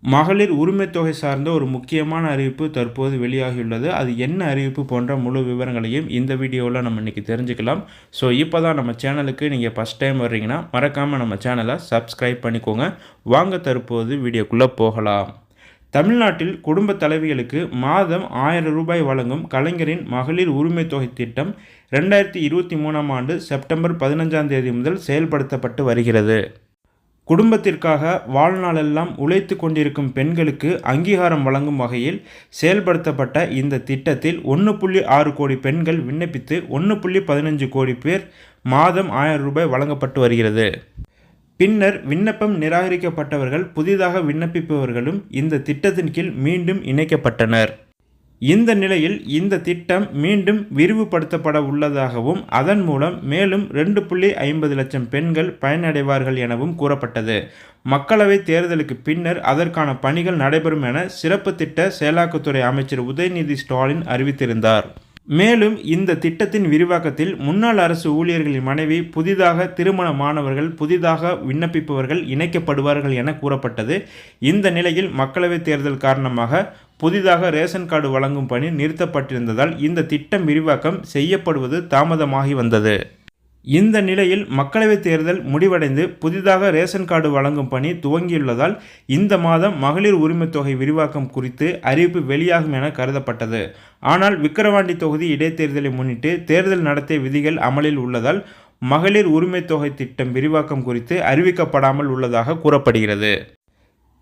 மகளிர் உரிமைத் தொகை சார்ந்த ஒரு முக்கியமான அறிவிப்பு தற்போது வெளியாகியுள்ளது. அது என்ன அறிவிப்பு போன்ற முழு விவரங்களையும் இந்த வீடியோவில் நம்ம இன்றைக்கி தெரிஞ்சுக்கலாம். ஸோ இப்போ தான் நம்ம சேனலுக்கு நீங்கள் ஃபஸ்ட் டைம் வர்றீங்கன்னா மறக்காமல் நம்ம சேனலை சப்ஸ்கிரைப் பண்ணிக்கோங்க. வாங்க தற்போது வீடியோக்குள்ளே போகலாம். தமிழ்நாட்டில் குடும்ப தலைவிகளுக்கு மாதம் 1000 ரூபாய் வழங்கும் கலைஞரின் மகளிர் உரிமைத் தொகை திட்டம் 2023ஆம் ஆண்டு செப்டம்பர் 15ஆம் தேதி முதல் செயல்படுத்தப்பட்டு வருகிறது. குடும்பத்திற்காக வாழ்நாளெல்லாம் உழைத்து கொண்டிருக்கும் பெண்களுக்கு அங்கீகாரம் வழங்கும் வகையில் செயல்படுத்தப்பட்ட இந்த திட்டத்தில் 1.6 கோடி பெண்கள் விண்ணப்பித்து 1.15 கோடி பேர் மாதம் 1000 ரூபாய் வழங்கப்பட்டு வருகிறது. பின்னர் விண்ணப்பம் நிராகரிக்கப்பட்டவர்கள் புதிதாக விண்ணப்பிப்பவர்களும் இந்த திட்டத்தின் கீழ் மீண்டும் இணைக்கப்பட்டனர். இந்த நிலையில் இந்த திட்டம் மீண்டும் விரிவுபடுத்தப்பட உள்ளதாகவும் அதன் மூலம் மேலும் 2.50 லட்சம் பெண்கள் பயனடைவார்கள் எனவும் கூறப்பட்டது. மக்களவைத் தேர்தலுக்கு பின்னர் அதற்கான பணிகள் நடைபெறும் என சிறப்பு திட்ட செயலாக்கத்துறை அமைச்சர் உதயநிதி ஸ்டாலின் அறிவித்திருந்தார். மேலும் இந்த திட்டத்தின் விரிவாக்கத்தில் முன்னாள் அரசு ஊழியர்களின் மனைவி, புதிதாக திருமணமானவர்கள், புதிதாக விண்ணப்பிப்பவர்கள் இணைக்கப்படுவார்கள் என கூறப்பட்டது. இந்த நிலையில் மக்களவைத் தேர்தல் காரணமாக புதிதாக ரேஷன் கார்டு வழங்கும் பணி நிறுத்தப்பட்டிருந்ததால் இந்த திட்டம் விரிவாக்கம் செய்யப்படுவது தாமதமாகி வந்தது. இந்த நிலையில் மக்களவைத் தேர்தல் முடிவடைந்து புதிதாக ரேஷன் கார்டு வழங்கும் பணி துவங்கியுள்ளதால் இந்த மாதம் மகளிர் உரிமைத் தொகை விரிவாக்கம் குறித்து அறிவிப்பு வெளியாகும் என கருதப்பட்டது. ஆனால் விக்கிரவாண்டி தொகுதி இடைத்தேர்தலை முன்னிட்டு தேர்தல் நடத்தை விதிகள் அமலில் உள்ளதால் மகளிர் உரிமைத் தொகை திட்டம் விரிவாக்கம் குறித்து அறிவிக்கப்படாமல் உள்ளதாக கூறப்படுகிறது.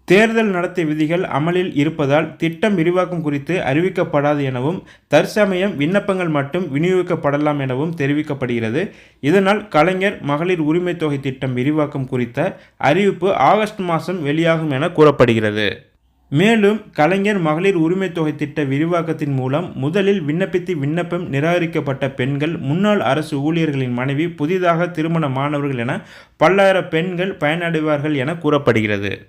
தேர்தல் நடத்தை விதிகள் அமலில் இருப்பதால் திட்டம் விரிவாக்கம் குறித்து அறிவிக்கப்படாது எனவும் தற்சமயம் விண்ணப்பங்கள் மட்டும் விநியோகிக்கப்படலாம் எனவும் தெரிவிக்கப்படுகிறது. இதனால் கலைஞர் மகளிர் உரிமைத் தொகை திட்டம் விரிவாக்கம் குறித்த அறிவிப்பு ஆகஸ்ட் மாதம் வெளியாகும் என கூறப்படுகிறது. மேலும் கலைஞர் மகளிர் உரிமைத் தொகை திட்ட விரிவாக்கத்தின் மூலம் முதலில் விண்ணப்பம் நிராகரிக்கப்பட்ட பெண்கள், முன்னாள் அரசு ஊழியர்களின் மனைவி, புதிதாக திருமணமானவர்கள் என பல்லாயிரம் பெண்கள் பயனடைவார்கள் என கூறப்படுகிறது.